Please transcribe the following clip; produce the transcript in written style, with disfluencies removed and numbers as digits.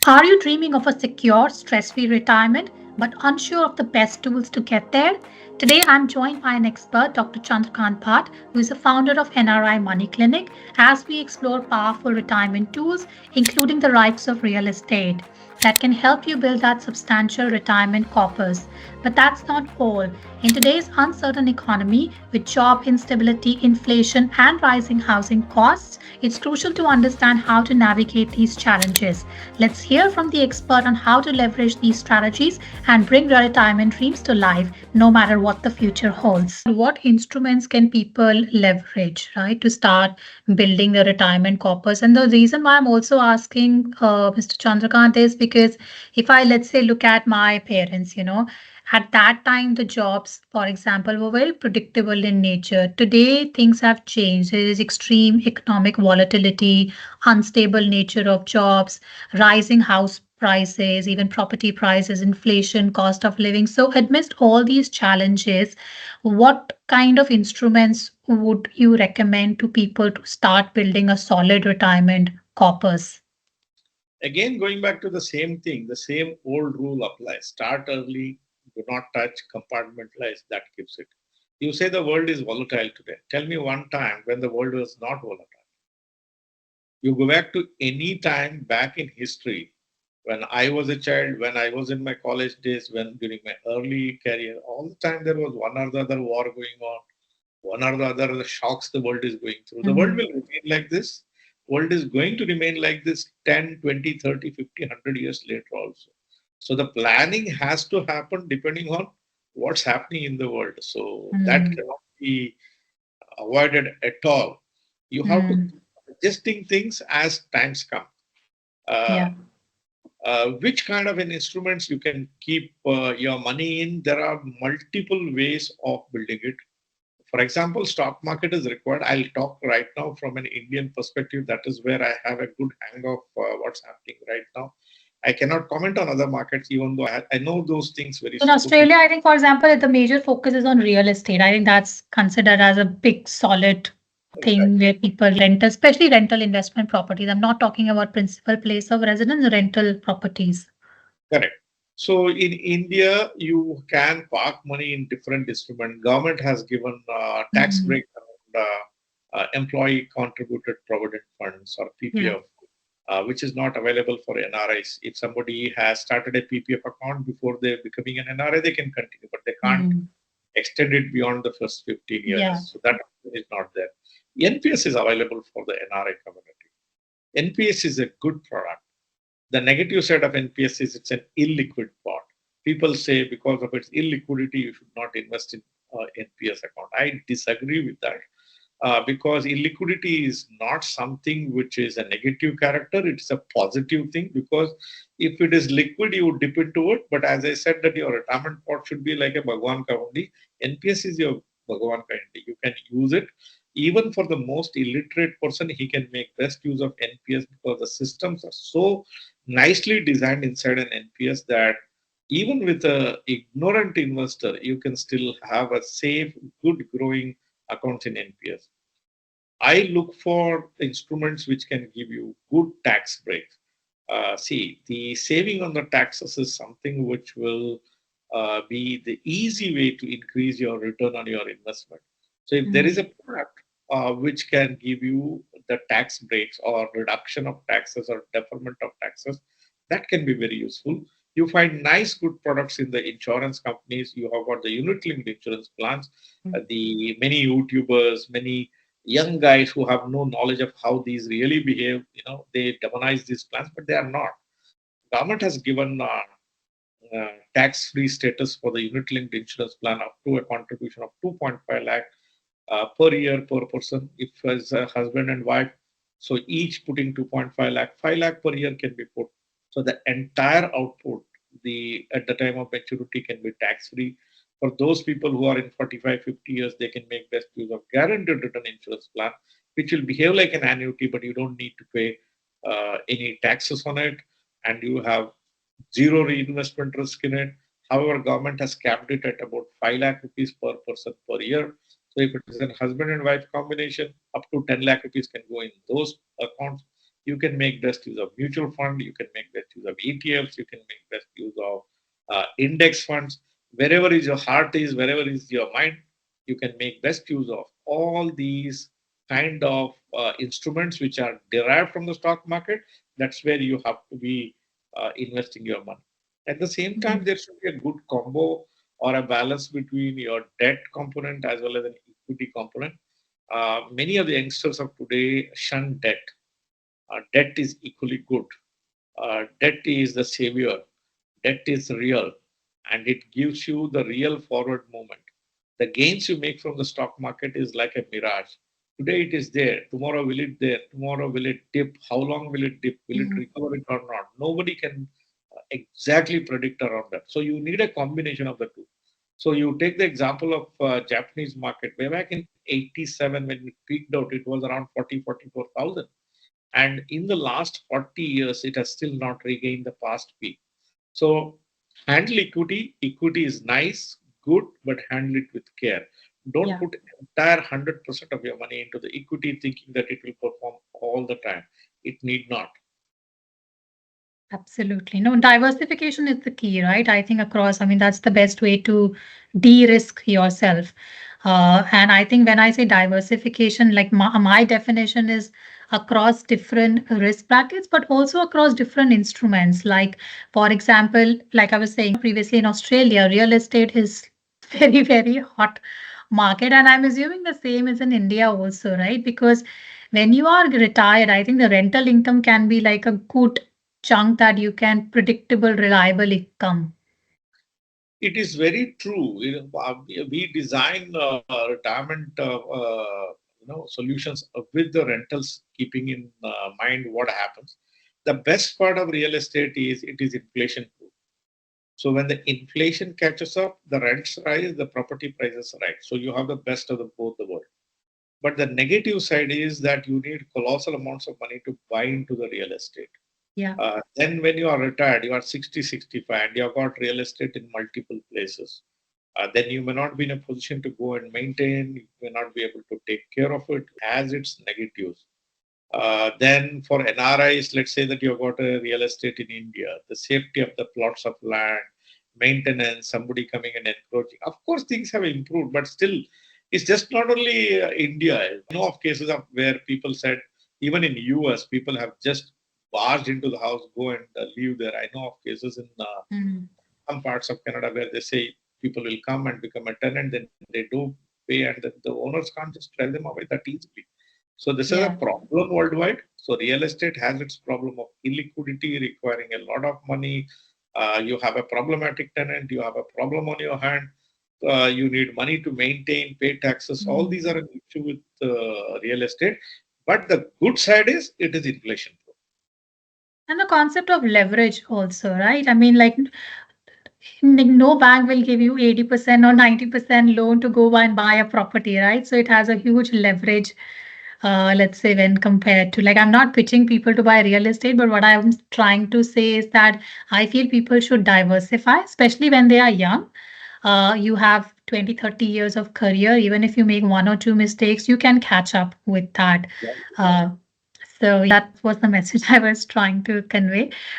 Are you dreaming of a secure, stress free retirement but unsure of the best tools to get there? Today, I'm joined by an expert, Dr. Chandrakant Bhatt, who is the founder of NRI Money Clinic, as we explore powerful retirement tools, including the likes of real estate, that can help you build that substantial retirement corpus. But that's not all. In today's uncertain economy, with job instability, inflation, and rising housing costs, it's crucial to understand how to navigate these challenges. Let's hear from the expert on how to leverage these strategies and bring your retirement dreams to life, no matter what the future holds. What instruments can people leverage, right, to start building the retirement corpus? And the reason why I'm also asking Mr. Chandrakant is because if I, let's say, look at my parents, at that time, the jobs, for example, were very predictable in nature. Today, things have changed. There is extreme economic volatility, unstable nature of jobs, rising house prices, even property prices, inflation, cost of living. So, amidst all these challenges, what kind of instruments would you recommend to people to start building a solid retirement corpus? Again, going back to the same thing, the same old rule applies. Start early, do not touch, compartmentalize, that keeps it. You say the world is volatile today. Tell me one time when the world was not volatile. You go back to any time back in history, when I was a child, when I was in my college days, when during my early career, all the time there was one or the other war going on, one or the other shocks the world is going through. The world Mhm. will remain like this. World is going to remain like this 10, 20, 30, 50, 100 years later also. So the planning has to happen depending on what's happening in the world. So that Mm, cannot be avoided at all. You have to mm, keep adjusting things as times come. Uh, yeah. which kind of an instruments you can keep your money in? There are multiple ways of building it. For example, stock market is required. I'll talk right now from an Indian perspective. That is where I have a good hang of what's happening right now. I cannot comment on other markets, even though I know those things very In superficially. Australia, I think, for example, the major focus is on real estate. I think that's considered as a big, solid Right. thing where people rent, especially rental investment properties. I'm not talking about principal place of residence, rental properties. Correct. So in India, you can park money in different instruments. Government has given tax Mm, break around employee contributed provident funds or yeah. PPF, which is not available for NRIs. If somebody has started a PPF account before they're becoming an NRI, they can continue, but they can't Mm, extend it beyond the first 15 yeah. years. So that is not there. NPS is available for the NRI community. NPS is a good product. The negative side of NPS is it's an illiquid pot. People say because of its illiquidity, you should not invest in NPS account. I disagree with that because illiquidity is not something which is a negative character. It's a positive thing because if it is liquid, you would dip into it. But as I said, that your retirement pot should be like a Bhagwan Kandi. NPS is your Bhagwan Kandi. You can use it. Even for the most illiterate person, he can make best use of NPS because the systems are so nicely designed inside an NPS that even with a ignorant investor, you can still have a safe, good growing accounts in NPS. I look for instruments which can give you good tax breaks. See, the saving on the taxes is something which will be the easy way to increase your return on your investment. So, if there is Mm, a product which can give you the tax breaks or reduction of taxes or deferment of taxes, that can be very useful. You find nice, good products in the insurance companies. You have got the unit linked insurance plans, the many YouTubers, many young guys who have no knowledge of how these really behave, they demonize these plans, but they are not. Government has given tax-free status for the unit-linked insurance plan up to a contribution of 2.5 lakh per year per person if as a husband and wife. So each putting 2.5 lakh, 5 lakh per year can be put. So the entire output, the at the time of maturity can be tax-free. For those people who are in 45, 50 years, they can make best use of guaranteed return insurance plan, which will behave like an annuity, but you don't need to pay any taxes on it, and you have zero reinvestment risk in it. However, government has capped it at about 5 lakh rupees per person per year. So if it is a husband and wife combination, up to 10 lakh rupees can go in those accounts. You can make best use of mutual fund. You can make best use of ETFs. You can make best use of index funds. Wherever is your heart is, wherever is your mind, you can make best use of all these kind of instruments which are derived from the stock market. That's where you have to be investing your money. At the same time, there should be a good combo or a balance between your debt component as well as an equity component. Many of the youngsters of today shun debt. Debt is equally good. Debt is the savior. Debt is real, and it gives you the real forward movement. The gains you make from the stock market is like a mirage. Today it is there. Tomorrow will it there? Tomorrow will it dip? How long will it dip? Will it recover it or not? Nobody can exactly predict around that. So you need a combination of the two. So you take the example of Japanese market. Way back in 87 when it peaked out, it was around 40, 44,000. And in the last 40 years, it has still not regained the past peak. So handle equity. Equity is nice, good, but handle it with care. Don't put entire 100% of your money into the equity thinking that it will perform all the time. It need not. Absolutely. No, diversification is the key, right? I think across, I mean, that's the best way to de-risk yourself. And I think when I say diversification, like my definition is across different risk brackets, but also across different instruments. Like, for example, like I was saying previously in Australia, real estate is very, very hot market. And I'm assuming the same is in India also, right? Because when you are retired, I think the rental income can be like a good chunk that you can predictable, reliable income. It is very true. We design retirement solutions with the rentals, keeping in mind what happens. The best part of real estate is it is inflation proof. So when the inflation catches up, the rents rise, the property prices rise. So you have the best of both the world. But the negative side is that you need colossal amounts of money to buy into the real estate. Yeah. Then when you are retired, you are 60, 65, and you have got real estate in multiple places. Then you may not be in a position to go and maintain, you may not be able to take care of it, has its negatives. Then for NRIs, let's say that you've got a real estate in India, the safety of the plots of land, maintenance, somebody coming and encroaching. Of course, things have improved, but still, it's just not only India. I know of cases of where people said, even in US, people have just barged into the house, go and live there. I know of cases in some parts of Canada where they say people will come and become a tenant, then they do pay, and then the owners can't just drive them away that easily. So this is a problem worldwide. So real estate has its problem of illiquidity, requiring a lot of money. You have a problematic tenant. You have a problem on your hand. You need money to maintain, pay taxes. All these are an issue with real estate. But the good side is it is inflation proof. And the concept of leverage also, right? I mean, like no bank will give you 80% or 90% loan to go and buy a property, right? So it has a huge leverage, let's say, when compared to, like, I'm not pitching people to buy real estate, but what I'm trying to say is that I feel people should diversify, especially when they are young. You have 20, 30 years of career. Even if you make one or two mistakes, you can catch up with that. So that was the message I was trying to convey.